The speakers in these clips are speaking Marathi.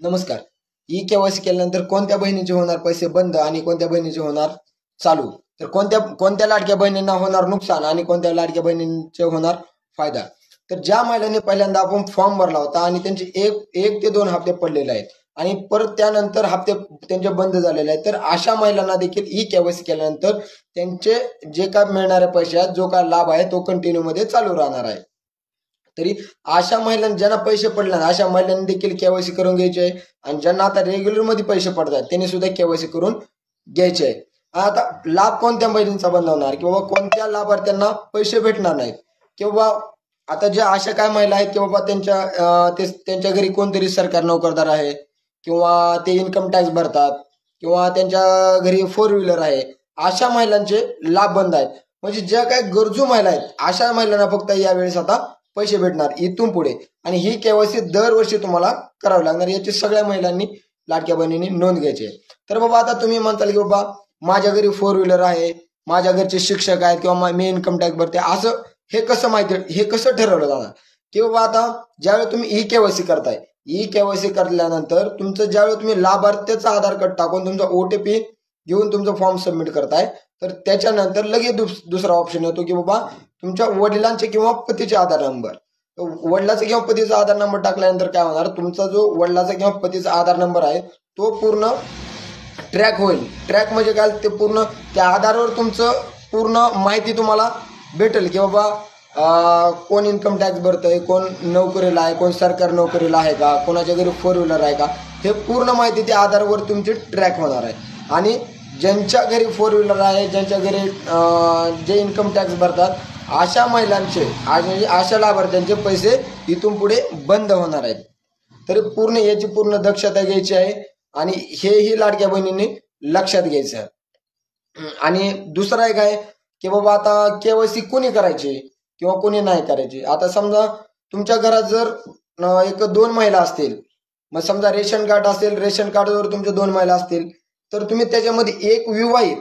नमस्कार. ई केवायसी केल्यानंतर कोणत्या बहिणीचे होणार पैसे बंद आणि कोणत्या बहिणीचे होणार चालू? तर कोणत्या कोणत्या लाडक्या बहिणींना होणार नुकसान आणि कोणत्या लाडक्या बहिणींचे होणार फायदा? तर ज्या महिलांनी पहिल्यांदा आपण फॉर्म भरला होता आणि त्यांचे एक ते 2 हप्ते पडलेले आहेत आणि परत त्यानंतर हप्ते त्यांचे बंद झालेले आहेत, तर अशा महिलांना देखील ई केवायसी केल्यानंतर त्यांचे जे काय मिळणारे पैसे आहेत, जो काय लाभ आहे तो कंटिन्यू मध्ये चालू राहणार आहे. तरी अशा महिलांना ज्यांना पैसे पडले ना, अशा महिलांनी देखील केवायसी करून घ्यायचे आहे आणि ज्यांना आता रेग्युलर मध्ये पैसे पडतात त्यांनी सुद्धा केवायसी करून घ्यायचे आहे. आता लाभ कोणत्या महिलांचा बंद होणार किंवा कोणत्या लाभार्थ्यांना पैसे भेटणार नाहीत किंवा आता ज्या अशा काय महिला आहेत की बाबा त्यांच्या घरी कोणतरी सरकार नोकरदार आहे किंवा ते इन्कम टॅक्स भरतात किंवा त्यांच्या घरी 4 व्हीलर आहे, अशा महिलांचे लाभ बंद आहेत. म्हणजे ज्या काही गरजू महिला आहेत अशा महिलांना फक्त यावेळेस आता पैसे भेटणार इथून पुढे आणि ही केवायसी दरवर्षी तुम्हाला करावी लागणार. याची सगळ्या महिलांनी लाडक्या बहिणींनी नोंद घ्यायची आहे. तर बाबा आता तुम्ही म्हणताल की बाबा माझ्या घरी 4 व्हीलर आहे, माझ्या घरचे शिक्षक आहेत किंवा मी इन्कम टॅक्स भरते, असं हे कसं ठरवलं जाणार की बाबा आता ज्यावेळी तुम्ही ई केवायसी करताय, ई केवायसी करल्यानंतर तुमचं ज्यावेळी तुम्ही लाभार्थ्याचा आधार कार्ड टाकून तुमचा OTP घेऊन तुमचा फॉर्म सबमिट करताय, तर त्याच्यानंतर लगेच दुसरा ऑप्शन येतो की बाबा तुमच्या वडिलांचे किंवा पतीचे आधार नंबर. वडिलाचा किंवा पतीचा आधार नंबर टाकल्यानंतर काय होणार, तुमचा जो वडिलाचा किंवा पतीचा आधार नंबर आहे तो पूर्ण ट्रॅक होईल. ट्रॅक म्हणजे काय, ते पूर्ण त्या आधारावर तुमचं पूर्ण माहिती तुम्हाला भेटेल की बाबा कोण इन्कम टॅक्स भरतंय, कोण नोकरीला आहे, कोण सरकारी नोकरीला आहे का, कोणाच्या घरी 4 व्हीलर आहे का, हे पूर्ण माहिती त्या आधारावर तुमची ट्रॅक होणार आहे. आणि ज्यांच्या घरी 4 व्हीलर आहे, ज्यांच्या घरी जे इन्कम टॅक्स भरतात अशा महिलांचे आणि अशा लाभार्थ्यांचे पैसे इथून पुढे बंद होणार आहेत. तर याची पूर्ण दक्षता घ्यायची आहे आणि हेही लाडक्या बहिणींनी लक्षात घ्यायचं आहे. आणि दुसरं एक आहे की बाबा आता केवायसी कोणी करायची किंवा कोणी नाही करायची. आता समजा तुमच्या घरात जर 1-2 महिला असतील, मग समजा रेशन कार्ड असेल, रेशन कार्डवर तुमच्या 2 महिला असतील, तर तुम्ही त्याच्यामध्ये एक विवाहित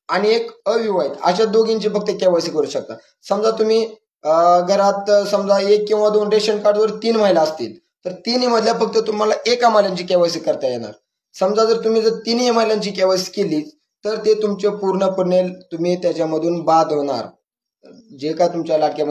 आणि एक अविवाहित अशा दोघींची फक्त केवायसी करू शकता. समजा तुम्ही घरात समजा 1 किंवा 2 रेशन कार्डवर 3 महिला असतील, तर तिन्ही मधल्या फक्त तुम्हाला एका महिलांची केवायसी करता येणार. समजा जर तुम्ही तिन्ही महिलांची केवायसी केली तर ते तुमचे पूर्णपणे तुम्ही त्याच्यामधून बाद होणार. जे काय तुमच्या लाडक्या